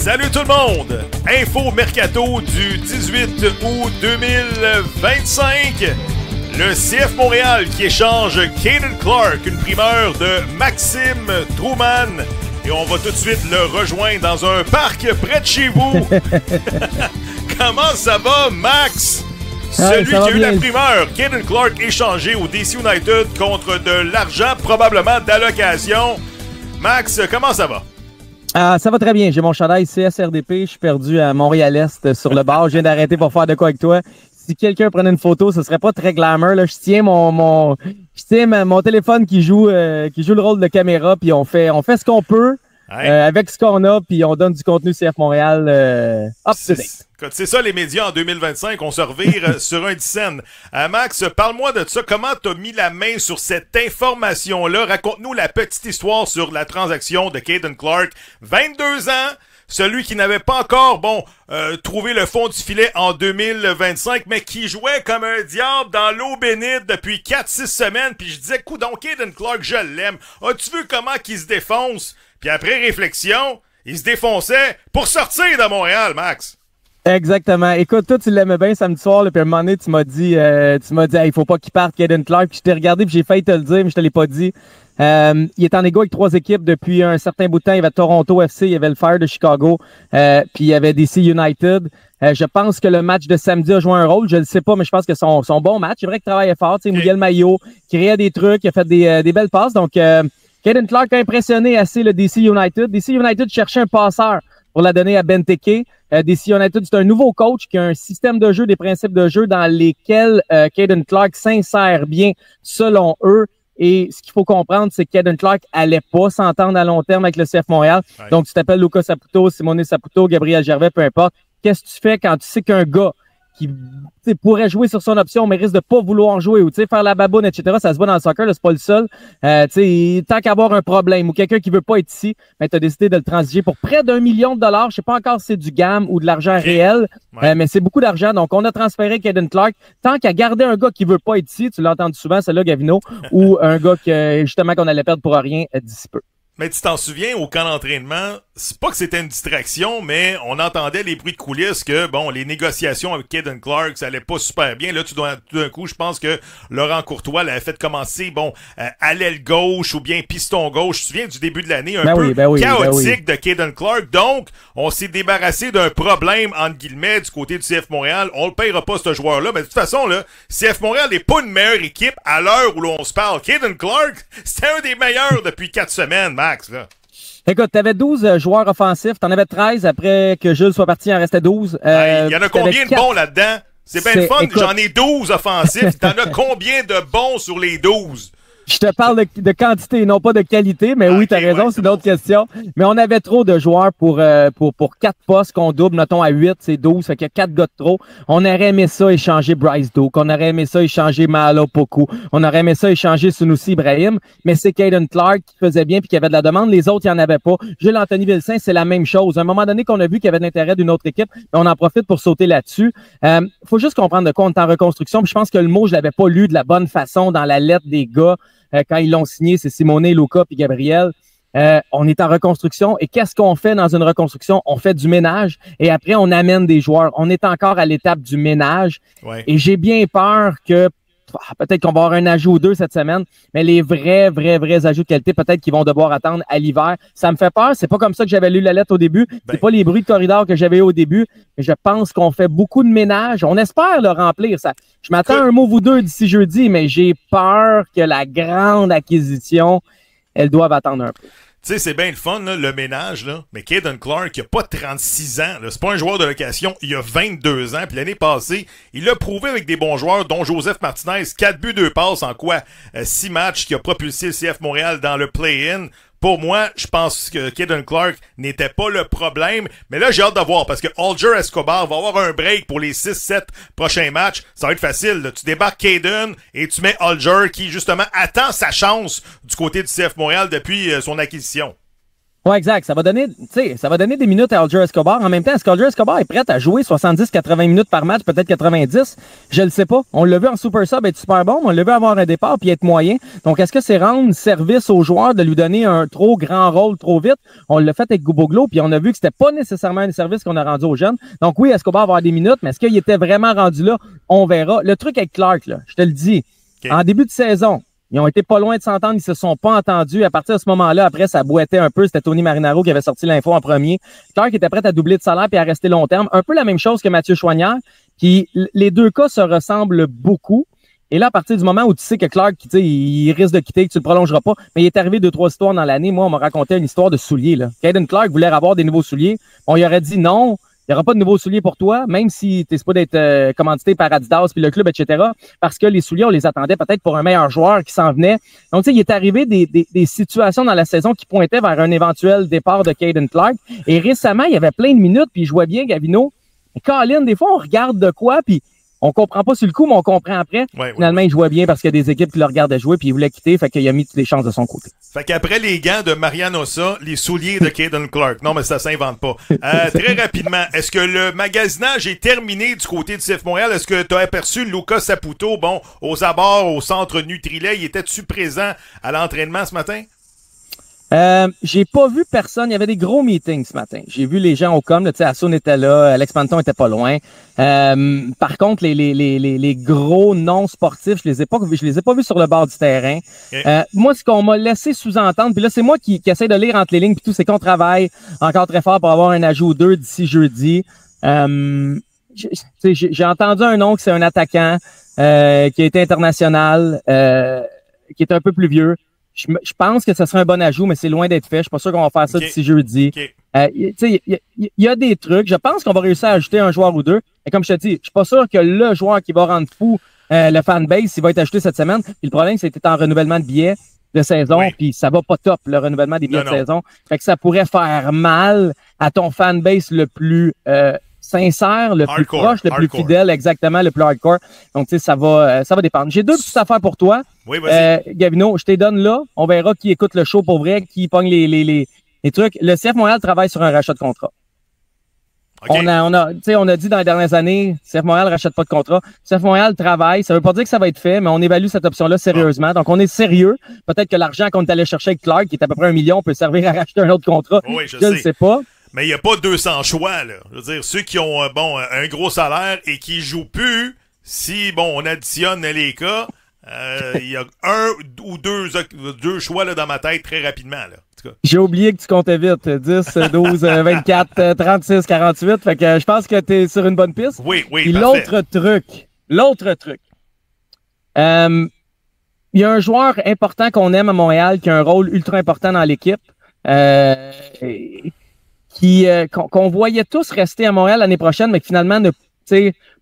Salut tout le monde! Info Mercato du 18 août 2025. Le CF Montréal qui échange Caden Clark, une primeur de Maxime Truman. Et on va tout de suite le rejoindre dans un parc près de chez vous. Comment ça va, Max? Celui qui a eu la primeur, Caden Clark, échangé au DC United contre de l'argent, probablement d'allocation. Max, comment ça va? Ça va très bien. J'ai mon chandail CSRDP. Je suis perdu à Montréal-Est sur le bar. Je viens d'arrêter pour faire de quoi avec toi. Si quelqu'un prenait une photo, ce serait pas très glamour. Là. Je tiens mon téléphone qui joue le rôle de caméra, puis on fait ce qu'on peut avec ce qu'on a, puis on donne du contenu CF Montréal up-to-date. C'est ça les médias en 2025, on se revire sur un dizaine. Max, parle-moi de ça. Comment t'as mis la main sur cette information-là? Raconte-nous la petite histoire sur la transaction de Caden Clark. 22 ans, celui qui n'avait pas encore, trouvé le fond du filet en 2025, mais qui jouait comme un diable dans l'eau bénite depuis 4-6 semaines. Puis je disais, coudonc, Caden Clark, je l'aime. As-tu vu comment qu'il se défonce? Puis après réflexion, il se défonçait pour sortir de Montréal, Max. Exactement. Écoute, toi, tu l'aimais bien samedi soir, là, puis à un moment donné, tu m'as dit, il faut pas qu'il parte, Caden Clark. Puis je t'ai regardé, puis j'ai failli te le dire, mais je te l'ai pas dit. Il est en égo avec 3 équipes depuis un certain bout de temps. Il y avait Toronto FC, il y avait le Fire de Chicago, puis il y avait DC United. Je pense que le match de samedi a joué un rôle. Je ne sais pas, mais je pense que son bon match. C'est vrai qu'il travaillait fort. Tu sais, mouillait le maillot, créait des trucs, il a fait des belles passes. Donc, Caden Clark a impressionné assez le DC United. DC United cherchait un passeur pour la donner à Benteke. DC United, c'est un nouveau coach qui a un système de jeu, des principes de jeu dans lesquels Caden Clark s'insère bien selon eux. Et ce qu'il faut comprendre, c'est que Caden Clark allait pas s'entendre à long terme avec le CF Montréal. Ouais. Donc, tu t'appelles Luca Saputo, Simone Saputo, Gabriel Gervais, peu importe. Qu'est-ce que tu fais quand tu sais qu'un gars qui pourrait jouer sur son option, mais risque de pas vouloir jouer ou faire la baboune, etc. Ça se voit dans le soccer, là, c'est pas le seul. Tant qu'avoir un problème ou quelqu'un qui veut pas être ici, tu as décidé de le transiger pour près d'1 million de dollars. Je sais pas encore si c'est du GAM ou de l'argent réel, mais c'est beaucoup d'argent. Donc, on a transféré Caden Clark. Tant qu'à garder un gars qui veut pas être ici, tu l'as entendu souvent, celle-là, Gavino, ou un gars justement qu'on allait perdre pour rien d'ici peu. Mais tu t'en souviens, au camp d'entraînement, c'est pas que c'était une distraction, mais on entendait les bruits de coulisses que, les négociations avec Caden Clark, ça allait pas super bien. Là, tout d'un coup, je pense que Laurent Courtois l'avait fait commencer, à l'aile gauche ou bien piston gauche. Je me souviens du début de l'année, un peu chaotique de Caden Clark. Donc, on s'est débarrassé d'un problème, entre guillemets, du côté du CF Montréal. On le payera pas, ce joueur-là. Mais de toute façon, là, CF Montréal n'est pas une meilleure équipe à l'heure où l'on se parle. Caden Clark, c'était un des meilleurs depuis 4 semaines, Max, là. Écoute, t'avais 12 joueurs offensifs, t'en avais 13 après que Jules soit parti, il en restait 12. Il y en a combien de bons là-dedans? C'est bien le fun, j'en ai 12 offensifs, t'en as combien de bons sur les 12? Je te parle de quantité, non pas de qualité, mais oui, t'as raison, c'est une autre question. Mais on avait trop de joueurs pour 4 postes qu'on double, notons à 8, c'est 12, fait qu'il y a 4 gars de trop. On aurait aimé ça échanger Bryce Duke, on aurait aimé ça échanger Malo Poku, on aurait aimé ça échanger Sunusi Ibrahim, mais c'est Caden Clark qui faisait bien puis qui avait de la demande, les autres, il n'y en avait pas. Jules Anthony Vilsain, c'est la même chose. À un moment donné qu'on a vu qu'il y avait de l'intérêt d'une autre équipe, on en profite pour sauter là-dessus. Faut juste comprendre de quoi on est en reconstruction, puis je pense que le mot, je l'avais pas lu de la bonne façon dans la lettre des gars. Quand ils l'ont signé, c'est Simone, Luca puis Gabriel. On est en reconstruction. Et qu'est-ce qu'on fait dans une reconstruction? On fait du ménage et après, on amène des joueurs. On est encore à l'étape du ménage. Ouais. Et j'ai bien peur que peut-être qu'on va avoir un ajout ou deux cette semaine, mais les vrais ajouts de qualité, peut-être qu'ils vont devoir attendre à l'hiver. Ça me fait peur. C'est pas comme ça que j'avais lu la lettre au début. C'est pas les bruits de corridor que j'avais eu au début. Mais je pense qu'on fait beaucoup de ménage. On espère le remplir. Ça. Je m'attends à un mot ou deux d'ici jeudi, mais j'ai peur que la grande acquisition, elle doive attendre un peu. Tu sais, c'est bien le fun, là, le ménage, là. Mais Caden Clark, il a pas 36 ans, là. C'est pas un joueur de location, il a 22 ans. Puis l'année passée, il l'a prouvé avec des bons joueurs, dont Joseph Martinez. 4 buts, 2 passes en 6 matchs qui a propulsé le CF Montréal dans le play-in. Pour moi, je pense que Caden Clark n'était pas le problème. Mais là, j'ai hâte de voir parce que Alger Escobar va avoir un break pour les 6-7 prochains matchs. Ça va être facile, là. Tu débarques Caden et tu mets Alger qui, justement, attend sa chance du côté du CF Montréal depuis son acquisition. Ouais, exact. Ça va donner des minutes à Alger Escobar. En même temps, est-ce qu'Alger Escobar est prêt à jouer 70-80 minutes par match, peut-être 90? Je le sais pas. On l'a vu en Super Sub être super bon, mais on l'a vu avoir un départ puis être moyen. Donc, est-ce que c'est rendre service aux joueurs de lui donner un trop grand rôle trop vite? On l'a fait avec Guboglo, puis on a vu que c'était pas nécessairement un service qu'on a rendu aux jeunes. Donc oui, Escobar va avoir des minutes, mais est-ce qu'il était vraiment rendu là? On verra. Le truc avec Clark, là, je te le dis, en début de saison, ils ont été pas loin de s'entendre, ils se sont pas entendus. À partir de ce moment-là, après, ça boitait un peu. C'était Tony Marinaro qui avait sorti l'info en premier. Clark était prêt à doubler de salaire et à rester long terme. Un peu la même chose que Mathieu Choignard. Puis les deux cas se ressemblent beaucoup. Et là, à partir du moment où tu sais que Clark, tu sais, il risque de quitter, que tu le prolongeras pas, mais il est arrivé 2-3 histoires dans l'année. Moi, on m'a raconté une histoire de souliers, là. Caden Clark voulait avoir des nouveaux souliers. On lui aurait dit non. Il n'y aura pas de nouveaux souliers pour toi, même si tu n'es pas d'être commandité par Adidas puis le club, etc. Parce que les souliers, on les attendait peut-être pour un meilleur joueur qui s'en venait. Donc, tu sais, il est arrivé des situations dans la saison qui pointaient vers un éventuel départ de Caden Clark. Et récemment, il y avait plein de minutes, puis il jouait bien, Gavino. Et Colin, des fois, on regarde de quoi, puis on comprend pas sur le coup, mais on comprend après. Finalement, il jouait bien parce qu'il y a des équipes qui le regardaient jouer, puis il voulait quitter, fait qu'il a mis toutes les chances de son côté. Fait qu'après les gants de Marian Ossa, les souliers de Caden Clark. Non, mais ça s'invente pas. Très rapidement, est-ce que le magasinage est terminé du côté du CF Montréal? Est-ce que tu as aperçu Lucas Saputo, bon, aux abords, au centre Nutrilait? Il était-tu présent à l'entraînement ce matin? J'ai pas vu personne. Il y avait des gros meetings ce matin. J'ai vu les gens au com. Tu sais, Assoun était là, Alex Panton était pas loin. Par contre, les gros non sportifs, je les ai pas vus sur le bord du terrain. Okay. Moi, ce qu'on m'a laissé sous-entendre, puis là, c'est moi qui essaie de lire entre les lignes, puis tout, c'est qu'on travaille encore très fort pour avoir un ajout 2 d'ici jeudi. J'ai entendu un nom que c'est un attaquant qui a été international, qui est un peu plus vieux. Je pense que ce serait un bon ajout, mais c'est loin d'être fait. Je suis pas sûr qu'on va faire ça d'ici jeudi. Il y a des trucs. Je pense qu'on va réussir à ajouter un joueur ou deux. Et comme je te dis, je suis pas sûr que le joueur qui va rendre fou le fanbase, il va être ajouté cette semaine. Puis le problème, c'est que c'était en renouvellement de billets de saison, puis ça va pas top, le renouvellement des billets de saison. Fait que ça pourrait faire mal à ton fanbase le plus sincère, le plus proche, le plus fidèle, exactement, le plus hardcore. Donc, tu sais, ça va dépendre. J'ai deux petites affaires pour toi. Oui, vas-y. Gavino, je te donne là. On verra qui écoute le show pour vrai, qui pogne les trucs. Le CF Montréal travaille sur un rachat de contrat. Okay. On a dit dans les dernières années, CF Montréal ne rachète pas de contrat. CF Montréal travaille. Ça veut pas dire que ça va être fait, mais on évalue cette option-là sérieusement. Donc, on est sérieux. Peut-être que l'argent qu'on est allé chercher avec Clark, qui est à peu près 1 million, peut servir à racheter un autre contrat. Oui, je ne sais pas. Mais il n'y a pas 200 choix, là. Je veux dire, ceux qui ont, un gros salaire et qui jouent plus, si, on additionne les cas, il y a un ou deux choix, là, dans ma tête très rapidement, là. J'ai oublié que tu comptais vite. 10, 12, 24, 36, 48. Fait que je pense que tu es sur une bonne piste. Oui, Et l'autre truc. Il y a un joueur important qu'on aime à Montréal qui a un rôle ultra important dans l'équipe. Qu'on voyait tous rester à Montréal l'année prochaine, mais qui finalement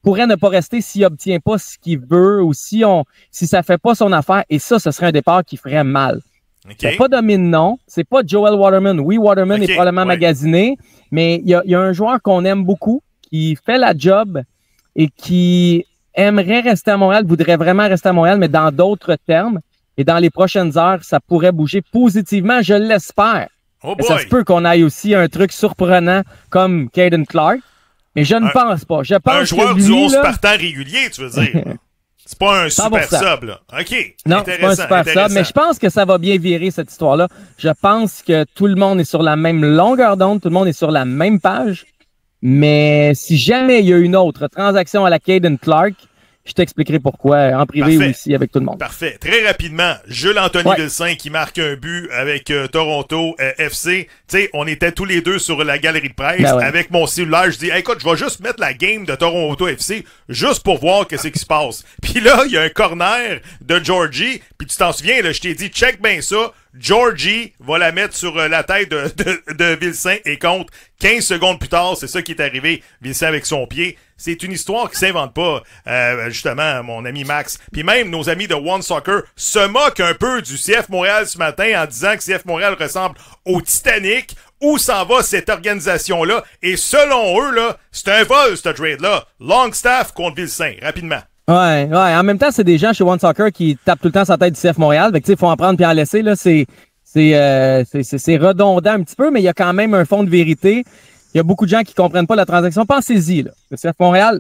pourrait ne pas rester s'il obtient pas ce qu'il veut ou si ça fait pas son affaire. Et ça, ce serait un départ qui ferait mal. Okay. C'est pas Domine, non. C'est pas Joel Waterman. Oui, Waterman est probablement magasiné, mais il y a un joueur qu'on aime beaucoup, qui fait la job et qui aimerait rester à Montréal, voudrait vraiment rester à Montréal, mais dans d'autres termes. Et dans les prochaines heures, ça pourrait bouger positivement, je l'espère. Oh ça se peut qu'on aille aussi un truc surprenant comme Caden Clark, mais je ne pense pas. Je pense un joueur que lui, du 11 partant régulier, tu veux dire. C'est pas un super 100%. sub, là. OK. Non, c'est pas un super sub, mais je pense que ça va bien virer, cette histoire-là. Je pense que tout le monde est sur la même longueur d'onde, tout le monde est sur la même page, mais si jamais il y a une autre transaction à la Caden Clark, je t'expliquerai pourquoi en privé ou ici avec tout le monde. Parfait. Très rapidement, Jules Anthony Vilsain qui marque un but avec Toronto FC. Tu sais, on était tous les deux sur la galerie de presse avec mon cellulaire. Je dis, hey, écoute, je vais juste mettre la game de Toronto FC juste pour voir qu'est-ce qui se passe. Puis là, il y a un corner de Georgie. Puis tu t'en souviens, là, je t'ai dit, check bien ça. Georgie va la mettre sur la tête de Vilsain et compte 15 secondes plus tard, c'est ça qui est arrivé, Vilsain avec son pied. C'est une histoire qui s'invente pas, justement, mon ami Max. Puis même nos amis de One Soccer se moquent un peu du CF Montréal ce matin en disant que CF Montréal ressemble au Titanic. Où s'en va cette organisation-là? Et selon eux, là, c'est un vol, ce trade-là. Longstaff contre Vilsain, rapidement. Ouais. En même temps, c'est des gens chez One Soccer qui tapent tout le temps sa tête du CF Montréal. Fait que, tu sais, faut en prendre puis en laisser, là. C'est c'est redondant un petit peu, mais il y a quand même un fond de vérité. Il y a beaucoup de gens qui comprennent pas la transaction. Pensez-y, là. Le CF Montréal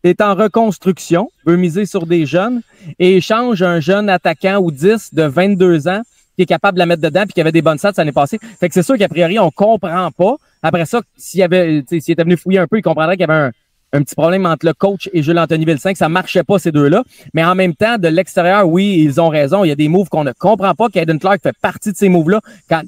est en reconstruction, veut miser sur des jeunes et échange un jeune attaquant ou 10 de 22 ans qui est capable de la mettre dedans puis qui avait des bonnes stats l'année passée. Fait que c'est sûr qu'a priori, on comprend pas. Après ça, s'il était venu fouiller un peu, il comprendrait qu'il y avait un petit problème entre le coach et Jules-Anthony Vilsaint, que ça marchait pas, ces deux-là. Mais en même temps, de l'extérieur, oui, ils ont raison. Il y a des moves qu'on ne comprend pas. Caden Clark fait partie de ces moves-là. Quand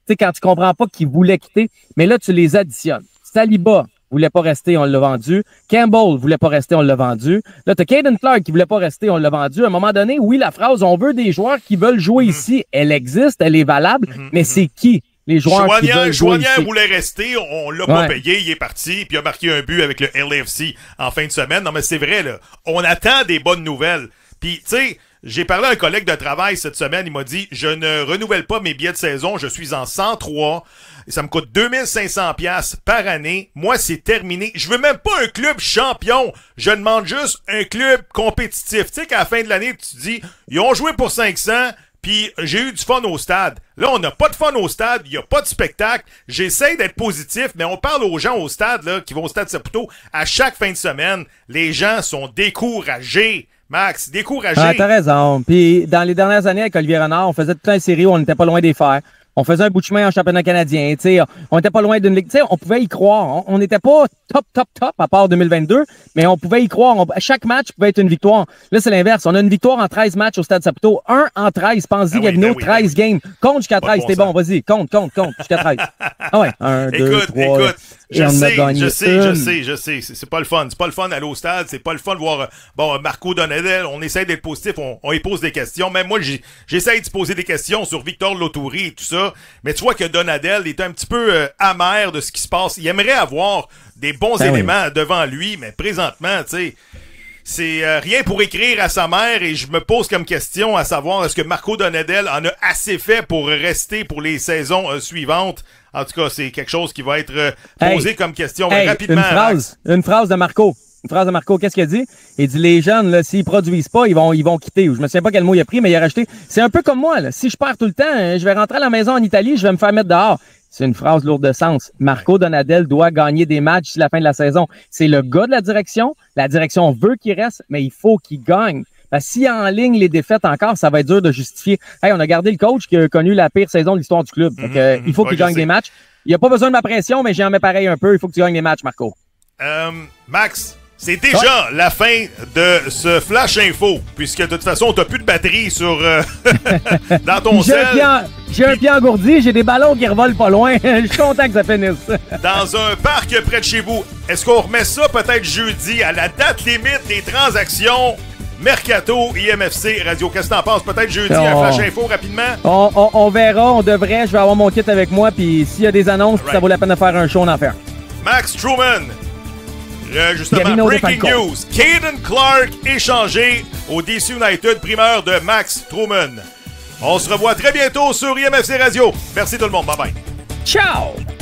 tu comprends pas qu'il voulait quitter, mais là, tu les additionnes. Saliba voulait pas rester, on l'a vendu. Campbell voulait pas rester, on l'a vendu. Là, t'as Caden Clark qui voulait pas rester, on l'a vendu. À un moment donné, oui, la phrase « on veut des joueurs qui veulent jouer ici », elle existe, elle est valable, mais c'est qui? Les joueurs qui veulent jouer ici. Voulait rester, on l'a pas payé, il est parti, puis il a marqué un but avec le LAFC en fin de semaine. Non, mais c'est vrai, là. On attend des bonnes nouvelles. Puis, tu sais, j'ai parlé à un collègue de travail cette semaine, il m'a dit « Je ne renouvelle pas mes billets de saison, je suis en 103, ça me coûte 2500$ par année. Moi, c'est terminé. Je veux même pas un club champion, je demande juste un club compétitif. » Tu sais qu'à la fin de l'année, tu te dis « Ils ont joué pour 500, puis j'ai eu du fun au stade. » Là, on n'a pas de fun au stade, il n'y a pas de spectacle. J'essaie d'être positif, mais on parle aux gens au stade là qui vont au stade Saputo à chaque fin de semaine. Les gens sont découragés. Max, découragé. Ah, t'as raison. Puis dans les dernières années avec Olivier Renard, on faisait toute une série où on n'était pas loin des fers. On faisait un bout de chemin en championnat canadien. T'sais, on n'était pas loin d'une ligue. T'sais, on pouvait y croire. On n'était pas top à part 2022, mais on pouvait y croire. Chaque match pouvait être une victoire. Là, c'est l'inverse. On a une victoire en 13 matchs au Stade Saputo. 1 en 13. Pense-y, Gavino, 13 games. Compte jusqu'à 13. C'était bon, vas-y. Compte jusqu'à 13. Ah ouais. 1, 2, 3. Écoute. Je sais. C'est pas le fun. C'est pas le fun d'aller au stade. C'est pas le fun de voir, Marco Donadel. On essaie d'être positif. On y pose des questions. Même moi, j'essaie de se poser des questions sur Victor Lotouri et tout ça. Mais tu vois que Donadel est un petit peu amer de ce qui se passe. Il aimerait avoir des bons éléments devant lui, mais présentement, tu sais, c'est rien pour écrire à sa mère et je me pose comme question à savoir est-ce que Marco Donadel en a assez fait pour rester pour les saisons suivantes. En tout cas, c'est quelque chose qui va être posé comme question rapidement. Une phrase de Marco. Qu'est-ce qu'il a dit? Il dit, les jeunes, là, s'ils produisent pas, ils vont quitter. Je me souviens pas quel mot il a pris, mais il a rajouté. C'est un peu comme moi, là. Si je perds tout le temps, je vais rentrer à la maison en Italie, je vais me faire mettre dehors. C'est une phrase lourde de sens. Marco Donadel doit gagner des matchs d'ici la fin de la saison. C'est le gars de la direction. La direction veut qu'il reste, mais il faut qu'il gagne. Parce que s'il en ligne les défaites encore, ça va être dur de justifier. Hey, on a gardé le coach qui a connu la pire saison de l'histoire du club. Il faut qu'il gagne des matchs. Il n'y a pas besoin de ma pression, mais j'en mets pareil un peu. Il faut que tu gagnes des matchs, Marco. Max, c'est déjà la fin de ce Flash Info, puisque de toute façon, t'as plus de batterie sur dans ton cell. J'ai un pied engourdi, j'ai des ballons qui revolent pas loin. Je suis content que ça finisse. Dans un parc près de chez vous, est-ce qu'on remet ça peut-être jeudi à la date limite des transactions Mercato IMFC Radio? Qu'est-ce que t'en penses? Peut-être jeudi un Flash Info rapidement? On verra, on devrait. Je vais avoir mon kit avec moi, puis s'il y a des annonces, ça vaut la peine de faire un show, on en fait. Max Truman. Justement, breaking news. Caden Clark échangé au DC United, primeur de Max Truman. On se revoit très bientôt sur IMFC Radio. Merci tout le monde. Bye bye. Ciao!